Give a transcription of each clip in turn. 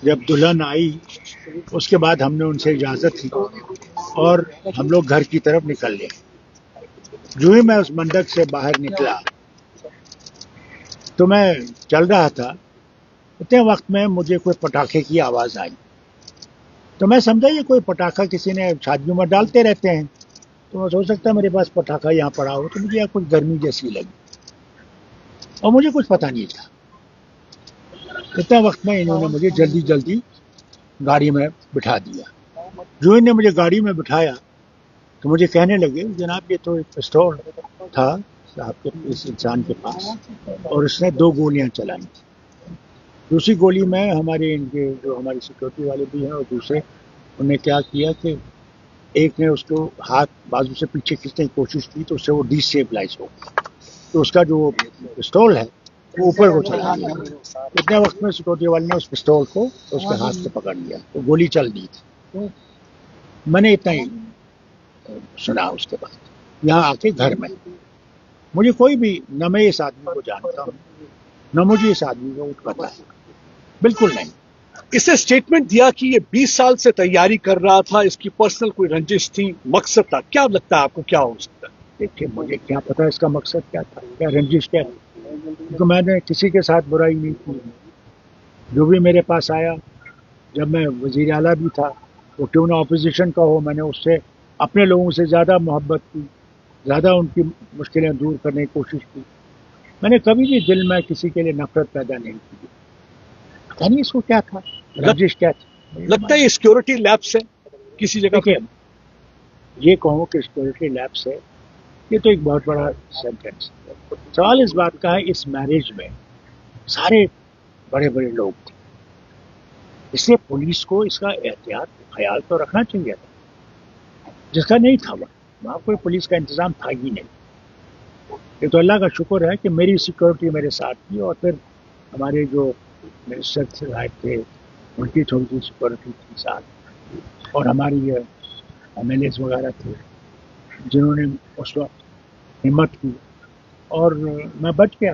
جب دلہن آئی اس کے بعد ہم نے ان سے اجازت لی اور ہم لوگ گھر کی طرف نکل لے. جو ہی میں اس منڈپ سے باہر نکلا تو میں چل رہا تھا، اتنے وقت میں مجھے کوئی پٹاخے کی آواز آئی. تو میں سمجھا یہ کوئی پٹاخہ کسی نے شادیوں میں ڈالتے رہتے ہیں، تو میں سوچ سکتا میرے پاس پٹاخہ یہاں پڑا ہو. تو مجھے یہاں کچھ گرمی جیسی لگی اور مجھے کچھ پتہ نہیں تھا. اتنے وقت میں انہوں نے مجھے جلدی جلدی گاڑی میں بٹھا دیا. جو انہوں نے مجھے گاڑی میں بٹھایا تو مجھے کہنے لگے جناب یہ تو ایک پستول تھا آپ کے اس انسان کے پاس اور اس نے 2 گولیاں چلائی. دوسری گولی میں ہمارے ان کے جو ہماری سیکورٹی والے بھی ہیں اور دوسرے انہوں نے کیا کیا کہ ایک نے اس کو ہاتھ بازو سے پیچھے کھینچنے کی کوشش کی تو اس سے وہ ڈی اسٹیبلائز ہو گیا. تو اس کا جو پستول ہے وہ اوپر کو چلا گیا. اتنے وقت میں سیکورٹی والے نے اس پستول کو اس کے ہاتھ سے پکڑ لیا تو گولی چل دی تھی. میں نے اتنا ہی سنا. اس کے بعد یہاں آ کے گھر میں مجھے کوئی بھی نہ میں اس آدمی کو جانتا ہوں نہ مجھے اس آدمی کو کچھ پتا ہے، بالکل نہیں. اس نے اسٹیٹمنٹ دیا کہ یہ 20 سال سے تیاری کر رہا تھا، اس کی پرسنل کوئی رنجش تھی، مقصد تھا. کیا لگتا ہے آپ کو کیا ہو سکتا ہے؟ دیکھیے مجھے کیا پتا اس کا مقصد کیا تھا، کیا رنجش کیا تھی، کیونکہ میں نے کسی کے ساتھ برائی نہیں کی. جو بھی میرے پاس آیا جب میں وزیر اعلیٰ بھی تھا وہ کیوں نہ اپوزیشن کا ہو، میں نے اس سے اپنے لوگوں سے زیادہ محبت کی، زیادہ ان کی مشکلیں دور کرنے کی کوشش کی. میں نے کبھی بھی دل میں کسی کے لیے نفرت پیدا نہیں کی. پتا نہیں اس کو کیا تھا، رنجش کیا تھی. لگتا ہے یہ سیکورٹی لیب سے کسی جگہ دیکھیے یہ کہوں کہ سیکورٹی لیب سے، یہ تو ایک بہت بڑا سینٹینس. سوال اس بات کا ہے اس میرج میں سارے بڑے بڑے لوگ تھے، اس لیے پولیس کو اس کا احتیاط خیال تو رکھنا چاہیے تھا، جس کا نہیں تھا. وہاں کوئی پولیس کا انتظام تھا ہی نہیں. یہ تو اللہ کا شکر ہے کہ میری سیکورٹی میرے ساتھ تھی اور پھر ہمارے جو منسٹر صاحب تھے ان کی تھوڑی سی سیکورٹی تھی ساتھ، اور ہماری ایم ایل ایز وغیرہ تھے جنہوں نے اس وقت ہمت کی اور میں بچ گیا.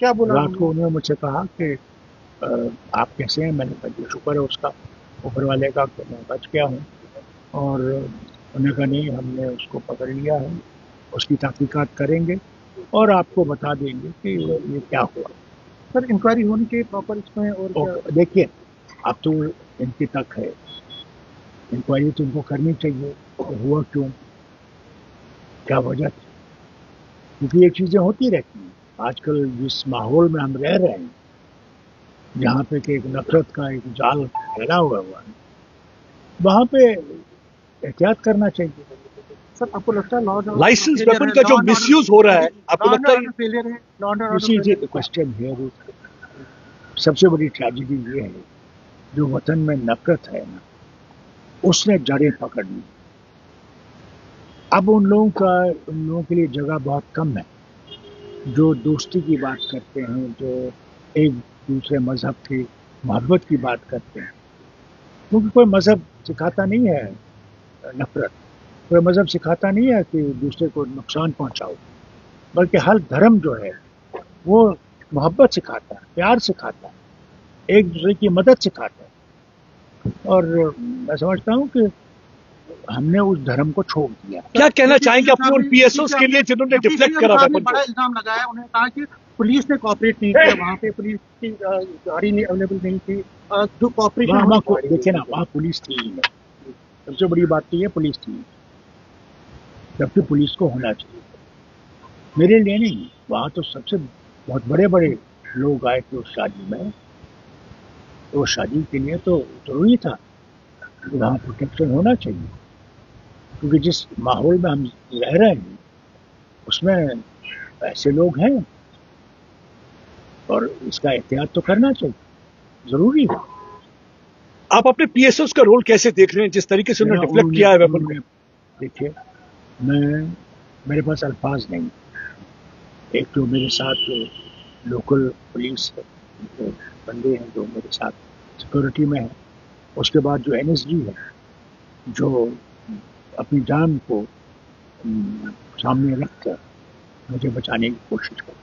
کیا بولا رات کو انہوں نے مجھ سے کہا کہ آپ کیسے ہیں. میں نے کہا شکر ہے اس کا اوپر والے کا کہ میں بچ گیا ہوں. اور انہوں نے کہا نہیں ہم نے اس کو پکڑ لیا ہے، اس کی تحقیقات کریں گے اور آپ کو بتا دیں گے کہ یہ کیا ہوا. سر انکوائری ہونی چاہیے پراپر اس میں. اور کیا دیکھیے اب تو ان کی تک ہے انکوائری تو ان کو کرنی چاہیے کہ ہوا کیوں، کیا وجہ تھی. کیونکہ یہ چیزیں ہوتی رہتی ہیں. آج کل جس ماحول میں ہم رہ رہے ہیں جہاں پہ کہ ایک نفرت کا ایک جال پھیلا ہوا ہے وہاں پہ احتیاط کرنا چاہیے. سر آپ کو لگتا ہے لائسنس ویپن کا جو مس یوز ہو رہا ہے آپ کو لگتا ہے؟ فیلئر ہے اسی سے کوشچن ہے. سب سے بڑی ٹریجڈی یہ ہے جو وطن میں نفرت ہے نا اس نے جڑیں پکڑ لی. اب ان لوگوں کے لیے جگہ بہت کم ہے جو دوستی کی بات کرتے ہیں، جو ایک دوسرے مذہب کی محبت کی بات کرتے ہیں. کیونکہ کوئی مذہب سکھاتا نہیں ہے نفرت، کوئی مذہب سکھاتا نہیں ہے کہ دوسرے کو نقصان پہنچاؤ، بلکہ ہر دھرم جو ہے وہ محبت سکھاتا ہے، پیار سکھاتا ہے، ایک دوسرے کی مدد سکھاتا ہے. اور میں سمجھتا ہوں کہ ہم نے اس دھرم کو چھوڑ دیا. کیا کہنا چاہیں گے اپنے ان پی ایس اوز کے لیے جنہوں نے ڈیفلیکٹ کرا ویپن بڑا کو؟ الزام لگایا، انہوں نے کہا کہ پولیس نے کوآپریٹ نہیں کیا، وہاں پہ پولیس کی گاڑی نہیں اویلیبل نہیں تھی. جو کوآپریشن دیکھیں نا وہاں پولیس تھی ہی نہیں. سب سے بڑی بات تو یہ پولیس تھی، جبکہ پولیس کو ہونا چاہیے. میرے لیے نہیں، وہاں تو سب سے بہت بڑے بڑے لوگ آئے تھے اس شادی میں. تو اس شادی کے لیے تو ضروری تھا کہ وہاں پروٹیکشن ہونا چاہیے، کیونکہ جس ماحول میں ہم رہ رہے ہیں اس میں ایسے لوگ ہیں اور اس کا احتیاط تو کرنا چاہیے، ضروری ہے. آپ اپنے پی ایس اوز کا رول کیسے دیکھ رہے ہیں جس طریقے سے انہوں نے ڈیفلیکٹ کیا ہے ویپن کو؟ دیکھیے میرے پاس الفاظ نہیں. ایک تو میرے ساتھ لوکل پولیس بندے ہیں جو میرے ساتھ سیکورٹی میں ہیں، اس کے بعد جو این ایس جی ہے جو اپنی جان کو سامنے رکھ کر مجھے بچانے کی کوشش کرے.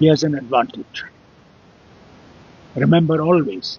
he has an advantage. Remember always,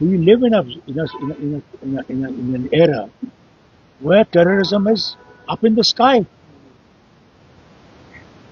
we live in an era where terrorism is up in the sky,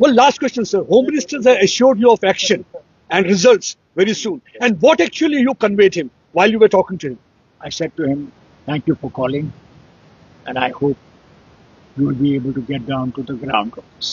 Well, last question, sir. Home Minister has assured you of action and results very soon. And what actually you conveyed him while you were talking to him? I said to him, thank you for calling, and I hope you will be able to get down to the ground of this.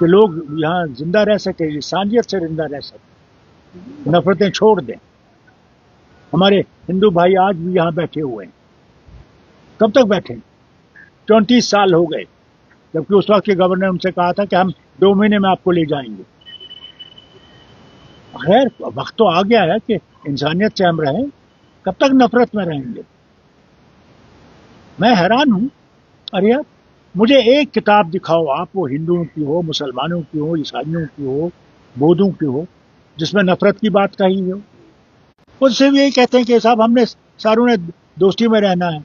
کہ لوگ یہاں زندہ رہ سکے, انسانیت سے زندہ رہ سکے, نفرتیں چھوڑ دیں. ہمارے ہندو بھائی آج بھی یہاں بیٹھے ہوئے ہیں. کب تک بیٹھے؟ 24 سال ہو گئے, جبکہ اس وقت کے گورنر نے ان سے کہا تھا کہ ہم 2 مہینے میں آپ کو لے جائیں گے. خیر, وقت تو آ گیا ہے کہ انسانیت سے ہم رہیں. کب تک نفرت میں رہیں گے؟ میں حیران ہوں. ارے یار, مجھے ایک کتاب دکھاؤ آپ, وہ ہندوؤں کی ہو, مسلمانوں کی ہو, عیسائیوں کی ہو, بودھوں کی ہو, جس میں نفرت کی بات کہی ہو. ان سے بھی یہی کہتے ہیں کہ صاحب ہم نے ساروں نے دوستی میں رہنا ہے.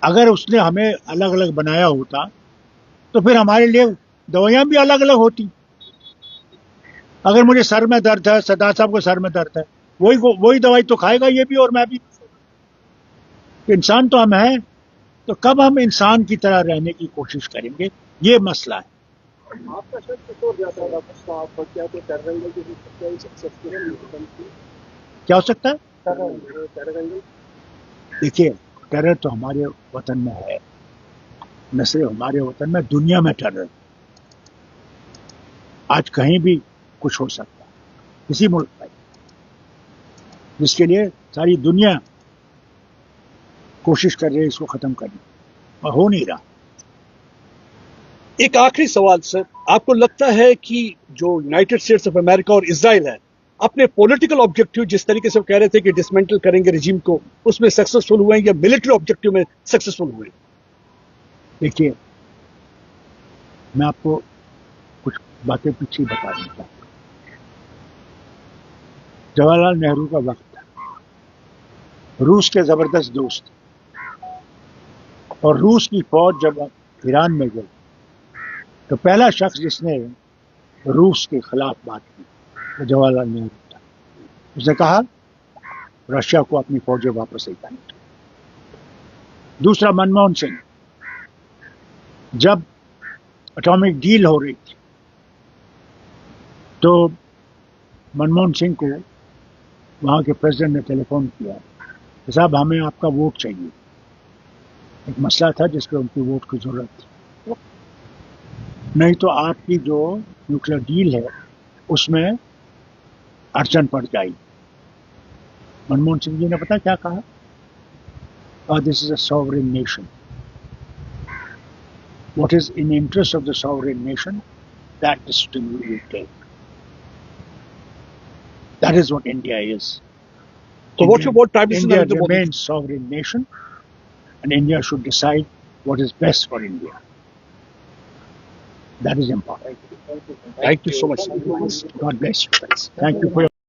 اگر اس نے ہمیں الگ الگ بنایا ہوتا تو پھر ہمارے لیے دوائیاں بھی الگ الگ ہوتی. اگر مجھے سر میں درد ہے, سردار صاحب کو سر میں درد ہے, وہی دوائی تو کھائے گا یہ بھی اور میں بھی. انسان تو ہم ہیں, تو کب ہم انسان کی طرح رہنے کی کوشش کریں گے؟ یہ مسئلہ ہے. آپ کا شک کس اور جاتا ہے ڈاکٹر صاحب پر, کیا تو ٹیرر اینگل کی سکتا ہے سکسیسفل کیا ہو سکتا ہے؟ Terror angle? دیکھیے, ٹیرر تو ہمارے وطن میں ہے, نہ صرف ہمارے وطن میں, دنیا میں ٹیرر. آج کہیں بھی کچھ ہو سکتا ہے, کسی ملک میں, جس کے لیے ساری دنیا کوشش کر رہی ہے اس کو ختم کرنے, اور ہو نہیں رہا. ایک آخری سوال سر, آپ کو لگتا ہے کہ جو یونائٹڈ اسٹیٹس آف امریکہ اور اسرائیل ہے اپنے پولیٹیکل آبجیکٹو جس طریقے سے وہ کہہ رہے تھے کہ ڈسمینٹل کریں گے رجیم کو, اس میں سکسیسفل ہوئے ہیں یا ملٹری آبجیکٹو میں سکسیسفل ہوئے ہیں؟ دیکھیے, میں آپ کو کچھ باتیں پیچھے بتا دوں چاہتا ہوں. جواہر لال نہرو کا وقت تھا, روس کے زبردست دوست, اور روس کی فوج جب ایران میں گئی تو پہلا شخص جس نے روس کے خلاف بات کی وہ جواہر لال نہرو تھا. اس نے کہا رشیا کو اپنی فوجیں واپس لے جانی چاہیے. دوسرا, منموہن سنگھ, جب اٹامک ڈیل ہو رہی تھی تو منموہن سنگھ کو وہاں کے پریزیڈنٹ نے ٹیلی فون کیا کہ صاحب ہمیں آپ کا ووٹ چاہیے. ایک مسئلہ تھا جس پہ ان کی ووٹ کی ضرورت تھی, نہیں تو آپ کی جو نیوکلیر ڈیل ہے اس میں اڑچن پڑ جائے. منموہن سنگھ جی نے پتا کیا کہا, this is a sovereign nation, what is in the interest of the sovereign nation, that decision we will take. That is what India is. So what's your vote, Prime Minister India Narendra Modi? remains sovereign nation, and India should decide what is best for India. That is important. Thank you so much. God bless you guys. Thank you for your